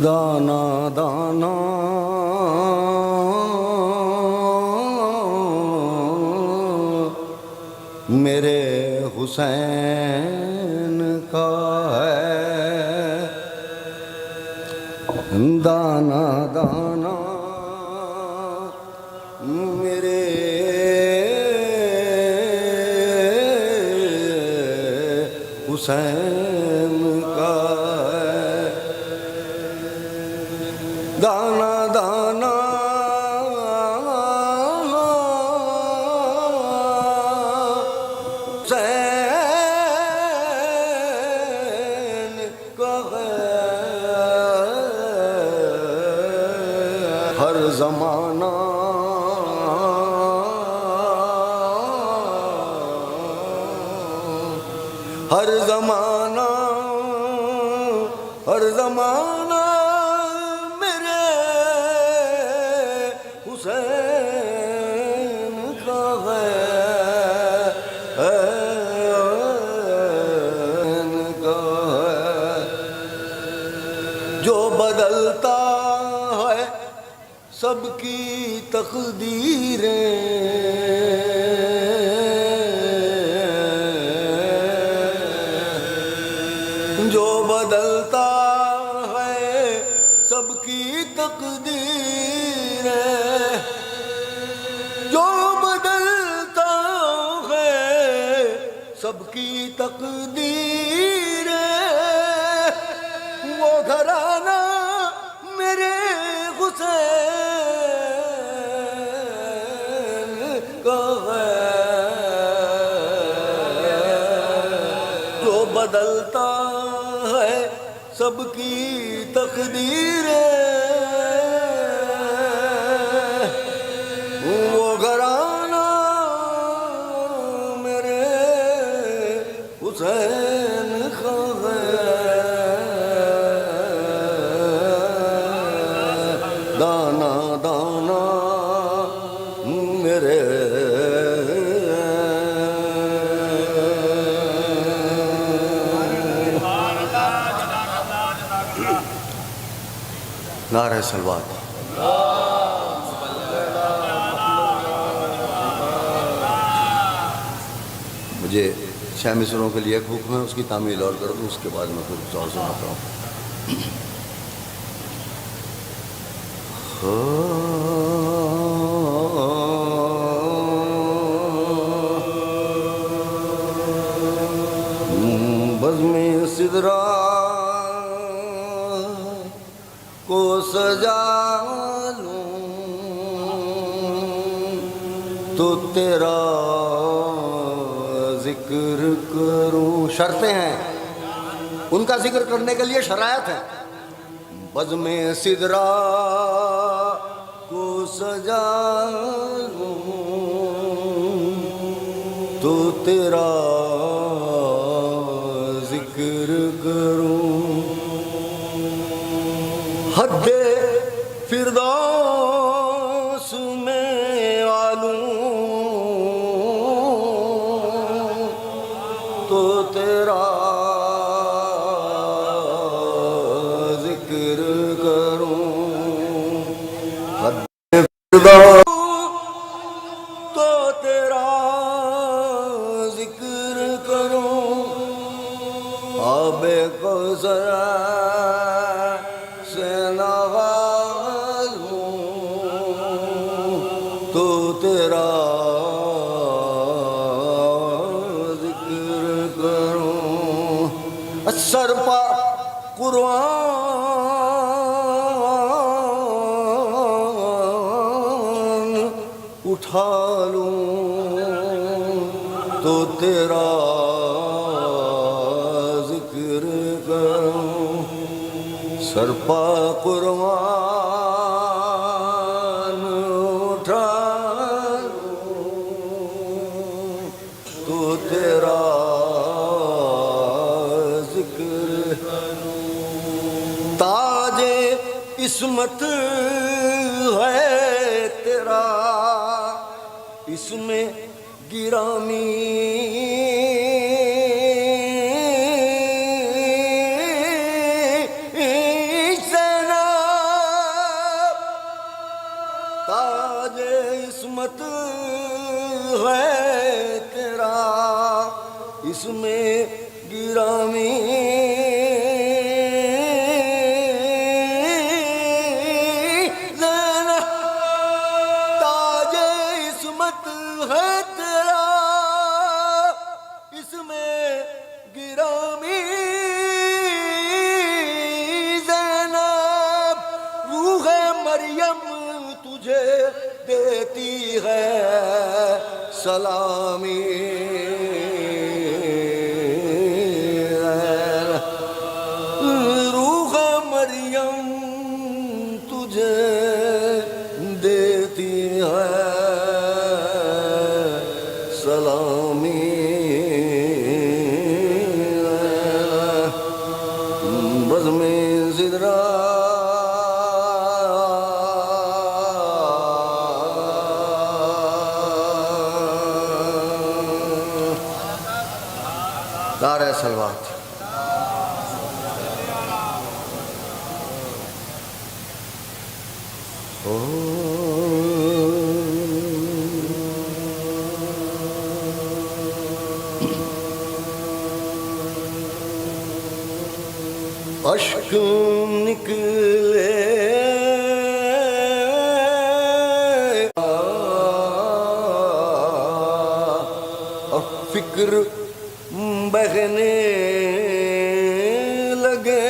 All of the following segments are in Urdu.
دانا دانا میرے حسین کا ہے، دانا دانا میرے حسین کا ہے، دانا دانا حسین کا ہے، ہر زمانہ ہر زمانہ ہر زمانہ میرے حسین کا ہے، حسین کا ہے، جو بدلتا ہے سب کی تقدیریں، جو بدلتا ہے سب کی تقدیریں، جو بدلتا ہے سب کی تقدیریں، وہ گھرانہ میرے حسین کا ہے، جو بدلتا ہے سب کی تقدیریں، وہ گھرانہ میرے حسین کا ہے، دانا دانا میرے نعرہ صلوات۔ مجھے 6 مصروں کے لیے ایک حکم ہے، اس کی تعمیل اور کر دوں، اس کے بعد میں پھر کچھ اور سناتا ہوں۔ بزم سدرا کو سجا لوں تو تیرا ذکر کروں، شرطیں ہیں، ان کا ذکر کرنے کے لیے شرائط ہے۔ بزم سدرا کو سجا لوں تو تیرا ذکر کروں، حد فردوس میں آلوں تو تیرا ذکر کروں، حد فردوس تو تیرا ذکر کروں، آب کوثر سے نوازوں تو تیرا ذکر کروں، سرپا قرآن اٹھا لوں تو تیرا ذکر کروں، سرپا قرآن اٹھا لوں تو تیرا ذکر کروں، تاج عصمت ہے تیرا اس میں گرامی، سنا اس میں گرامی زینب تاج عصمت ہے تیرا اس میں گرامی زینب روح مریم تجھے دیتی ہے سلامی روح مریم تجھے دیتی ہے سلامی بزم زدرا دار سلوات اشک نکلے اور فکر بہنے لگے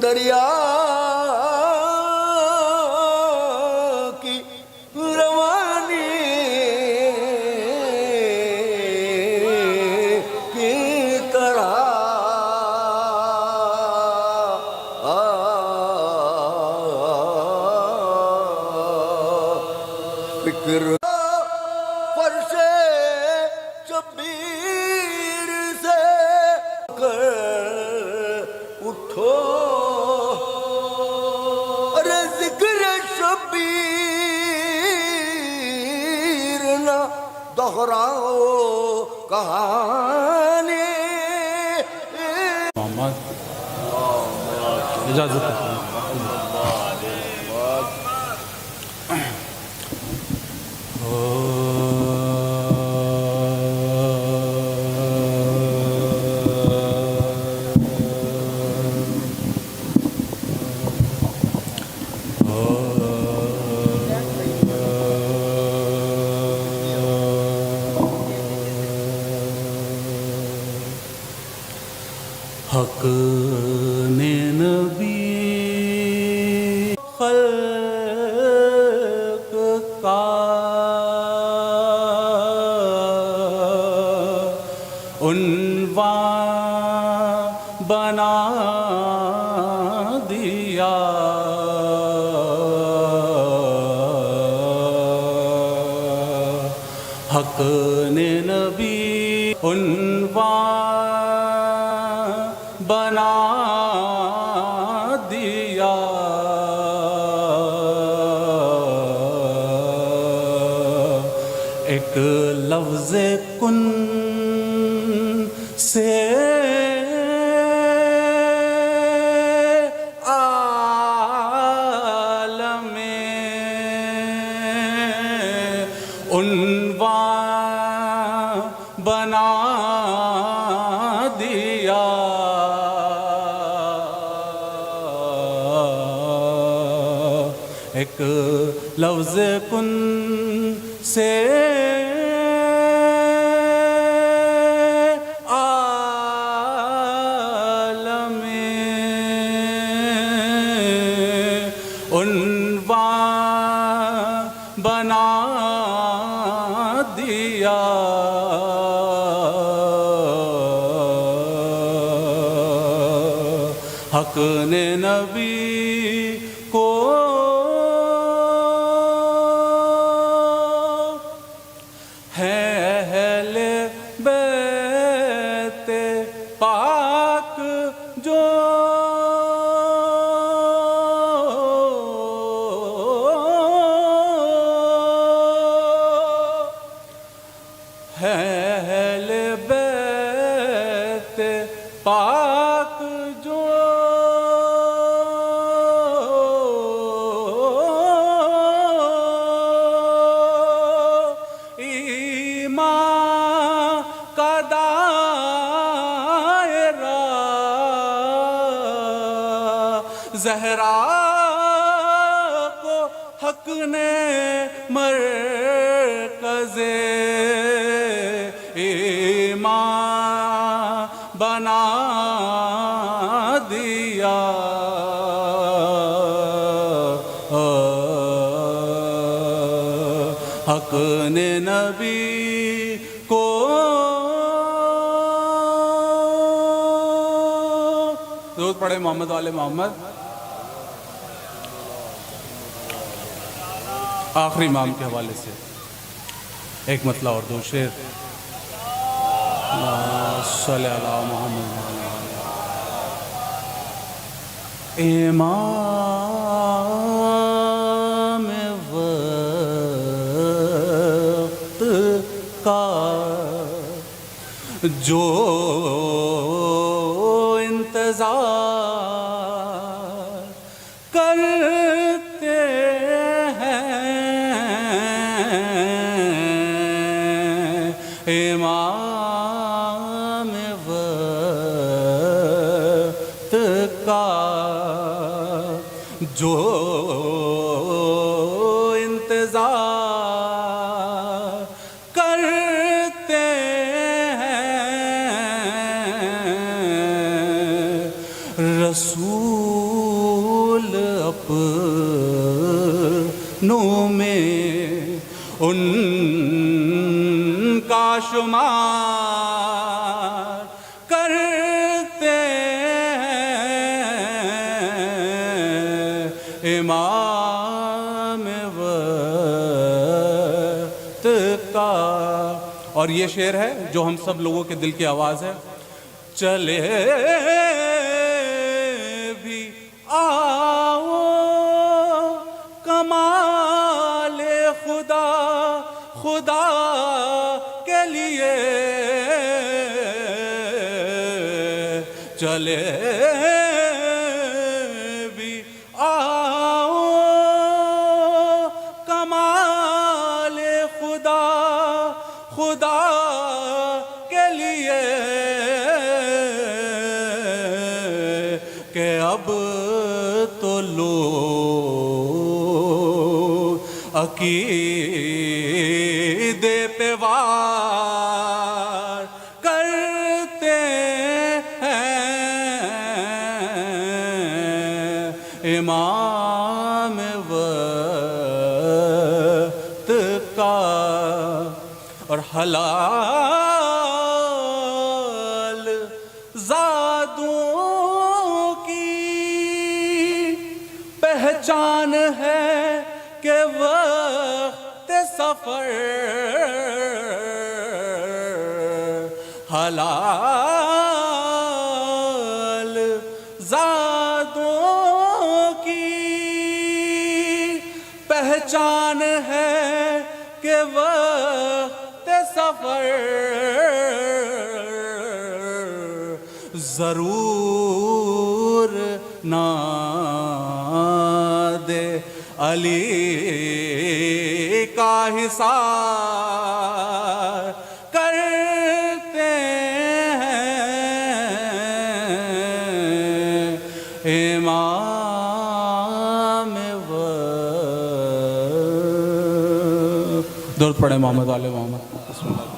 دریا کی روانی کی طرح فکر فرش شبیر سے کر اٹھو ارے ذکر شبیر نہ دہراؤ کہانی محمد اجازت ہے حق نے نبی خلق کا عنوان بنا دیا حق نے نبی عنوان بنا دیا ایک لفظ کن سے عالم عنوان بنا دیا ایک لفظ کن سے عالم عنوان بنا دیا حق نے نبی کو ہے اہل بیت پاک جو ہے اہل بیت پاک جو ایمان کا دائرہ زہرا کو حق نے مرکز ایمان بنا دیا حق نے نبی کو درود پڑھے محمد والے محمد. آخری امام کے حوالے سے ایک مطلع اور دو شعر. صلی اللہ محمد. امام وقت کا جو انتظار کرتے امام وقت کا جو انتظار کرتے رسول اپنوں میں ان کا شمار کرتے امام وقت کا. اور یہ شعر ہے جو ہم سب لوگوں کے دل کی آواز ہے. چلے بھی آؤ کمال خدا خدا کے لیے چلے بھی آؤ کمال خدا خدا کے لیے کہ اب تو لوگ عقیدے پہ وار کرتے ہیں امام وقت کا. اور حلال زادوں کی پہچان ہے کہ وقت سفر حلال زادوں کی پہچان ہے کہ وقت سفر ضرور نہ دے علی کا حصار کرتے ہیں امام وقت. درود پڑھے محمد والے محمد. بسم اللہ.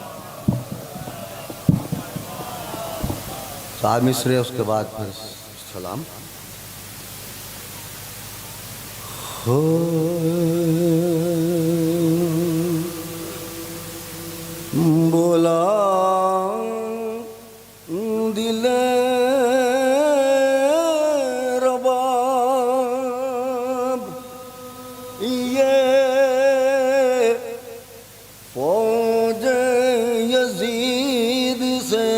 صاحب مصرے اس کے بعد پھر سلام. بولا دل رباب یہ فوج یزید سے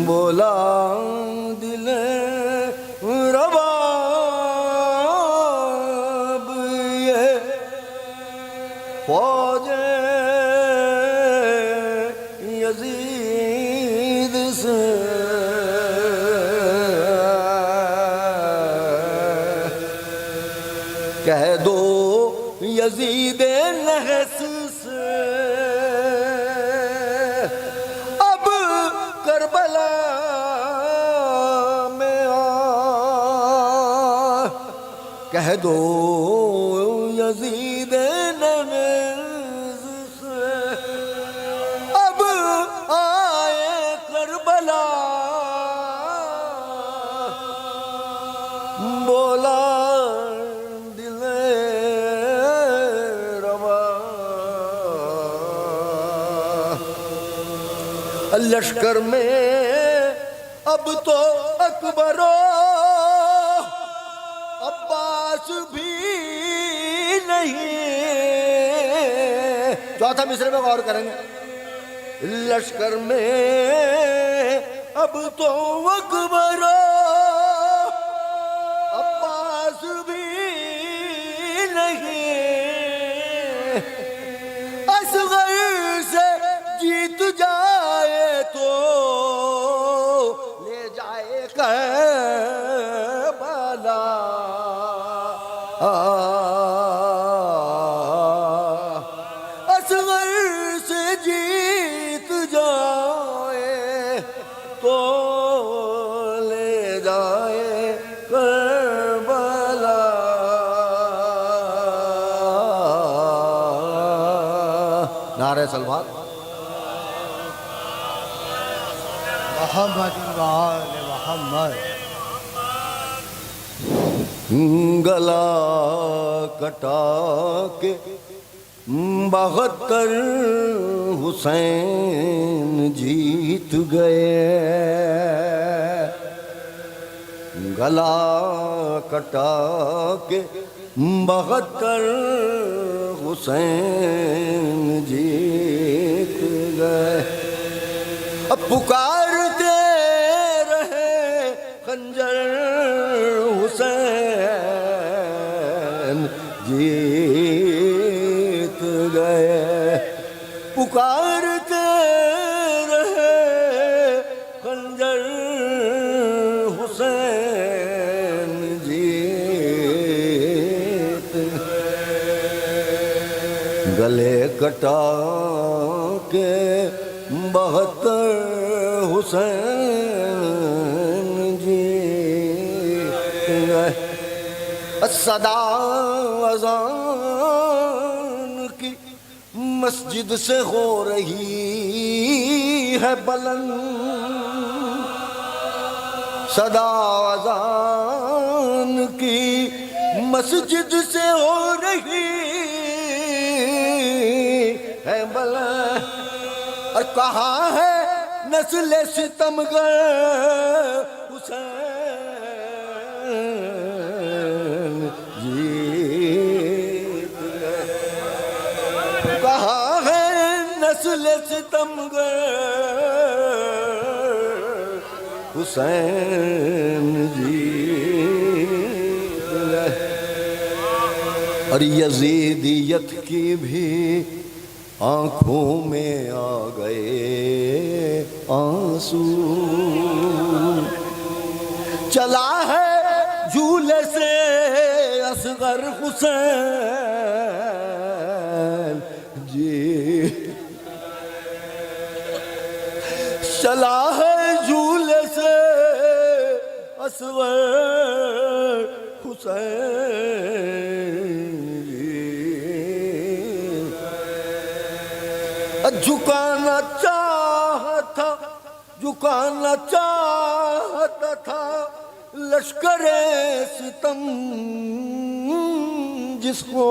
بولا دل رباب یہ فوج یزید سے کہہ دو یزید نحس سے اب کربلا میں آ، کہہ دو یزید نحس سے اب آئے کربلا، بولا دل روا لشکر میں اب تو اکبر و عباس بھی نہیں۔ چوتھا مصرع میں غور کریں گے، لشکر میں اب تو اکبر و عباس بھی نہیں، اصغر سے جیت جائے تو لے جائے کربلا، اصغر سے جیت جائے تو لے جائے کربلا۔ نعرہ سلوات۔ محمد وآل محمد۔ گلا کٹا کے 72 حسین جیت گئے، گلا کٹا کے 72 حسین جیت گئے، اب پکارتے رہے خنجر حسین جیت گئے، پکارتے رہے خنجر حسین جیت، گلے کٹا کے 72 حسین جیت گئے، صدا اذان کی مسجد سے ہو رہی ہے بلند، صدا اذان کی مسجد سے ہو رہی ہے بلند، اور کہاں ہے نسل ستمگر حسین جیت گئے، کہاں ہے نسل ستمگر حسین جیت گئے، اور یزیدیت کی بھی آنکھوں میں آ گئے آنسو، چلا ہے جھولے سے اصغر حسین جی، چلا ہے جھولے سے اصغر حسین جھکانا چاہتا، جھکانا چاہتا تھا لشکر ستم جس کو،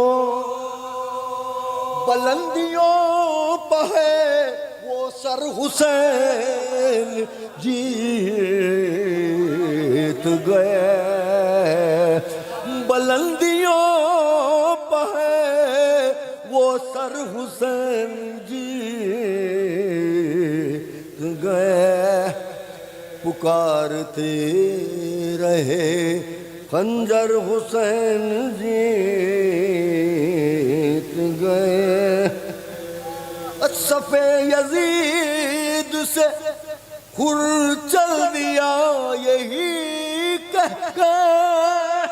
بلندیوں پہ ہے وہ سر حسین جیت گئے، بلندیوں پہ ہے وہ سر حسین جیت گئے، پکارتے رہے خنجر حسین جیت گئے، صف یزید سے خر چل دیا یہی کہہ کر،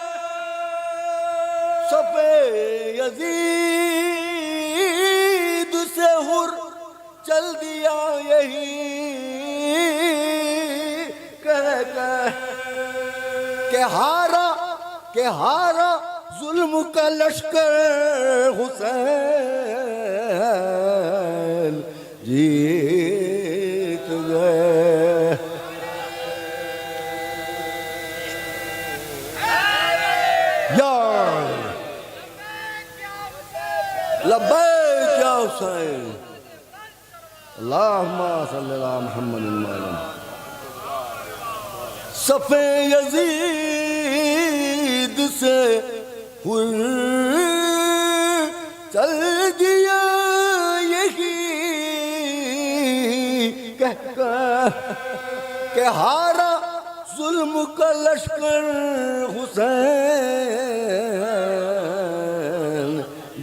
صف یزید سے ہر چل دیا یہی کہ ہارا ظلم کا لشکر حسین جیت گئے. یا لبیک یا حسین اللہم صلی اللہ محمد وسلم. صف یزید سے ہر چل دیا یہی کہہ کر کہ ہارا ظلم کا لشکر حسین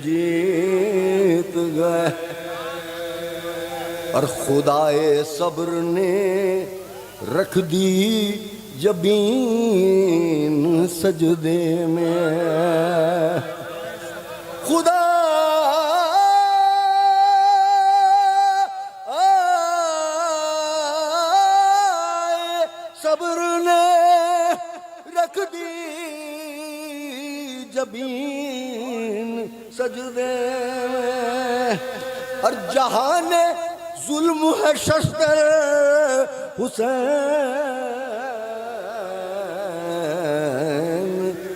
جیت گئے. اور خدائے صبر نے رکھ دی جبین سجدے میں. خدا صبر نے رکھ دی جبین سجدے میں. اور جہان ظلم ہے ششتر حسین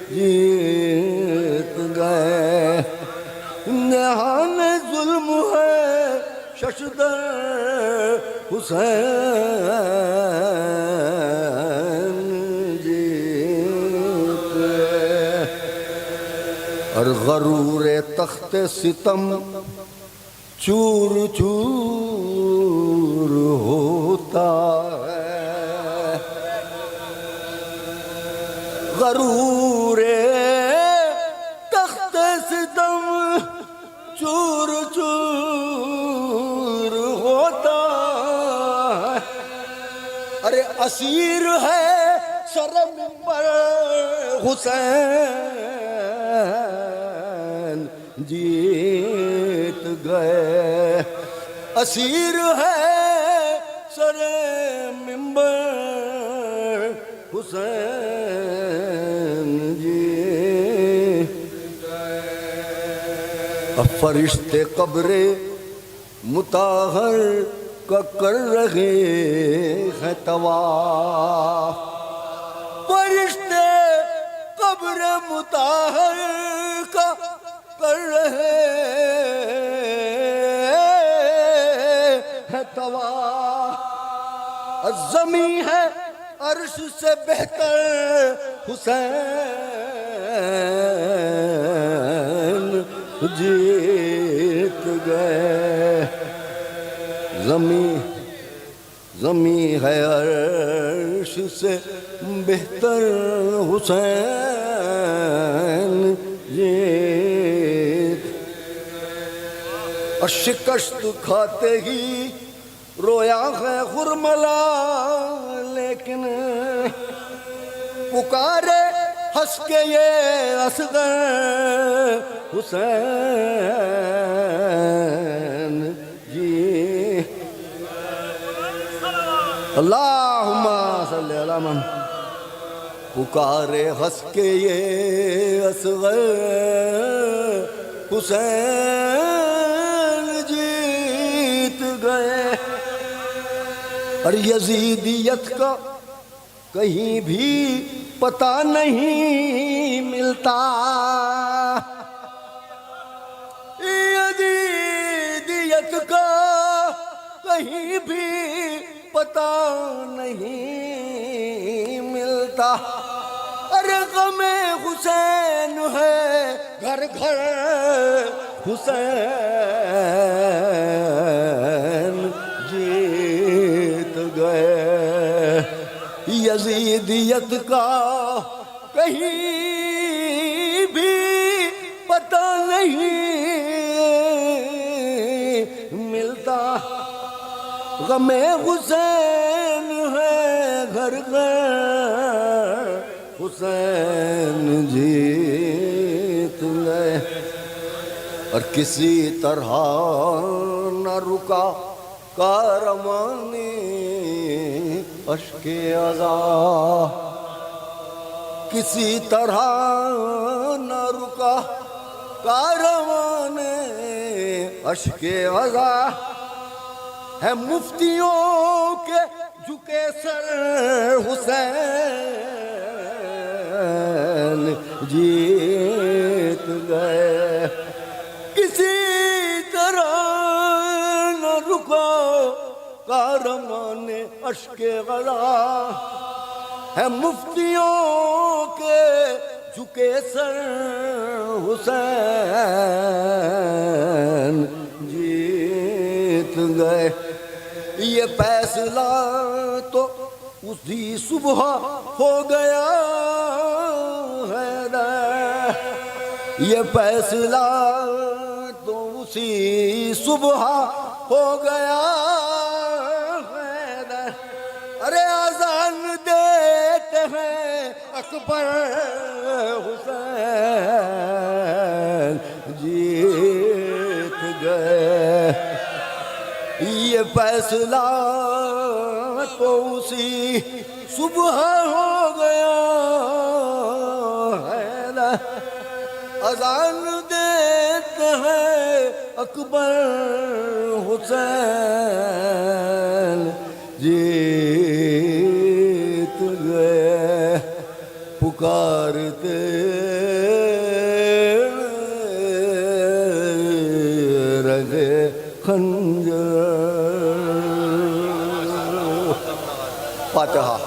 جیت گئے. جہان ظلم ہے ششتر حسین جیت گئے. اور غرور تخت ستم چور چور ہوتا ہے. غرور تخت ستم چور چور ہوتا ہے. ارے اسیر ہے سر منبر حسین جیت گئے. اسیر ہے سر منبر حسین جیت گئے. اب فرشتے قبر مطہر کا کر رہے ہیں طواف. فرشتے قبر مطہر کا کر رہے ہیں طواف. زمین ہے عرش سے بہتر حسین جیت گئے. زمین ہے عرش سے بہتر حسین جیت. اور شکست کھاتے ہی رویا ہے خرملا لیکن پکارے ہنس کے یہ اصغر حسین جی. اللہم صلی اللہ محمد. پکارے ہنس کے یہ اصغر حسین جیت گئے. اور یزیدیت کا کہیں بھی پتہ نہیں ملتا. یزیدیت کا کہیں بھی پتہ نہیں ملتا. ارے غم حسین ہے گھر گھر حسین جیت گئے. یزیدیت کا کہیں بھی پتہ نہیں ملتا. غم حسین ہے گھر گھر حسین جیت گئے. اور کسی طرح نہ رکا کارواں اشک عزا، کسی طرح نہ رکا کارواں اشک عزا، ہے مفتیوں کے جھکے سر حسین جیت گئے، کسی طرح نہ رکا کارواں اشک عزا، ہے مفتیوں کے جھکے سر حسین جیت گئے، یہ فیصلہ تو اسی صبح ہو گیا ہے، یہ فیصلہ تو اسی صبح ہو گیا ہے، ارے اذان دیتے ہیں اکبر حسین جیت گئے، یہ فیصلہ تو اسی صبح ہو گیا ہے، اذان دیتے ہیں اکبر حسین جیت گئے، پکارتے رہے خنجر۔ فاتحہ۔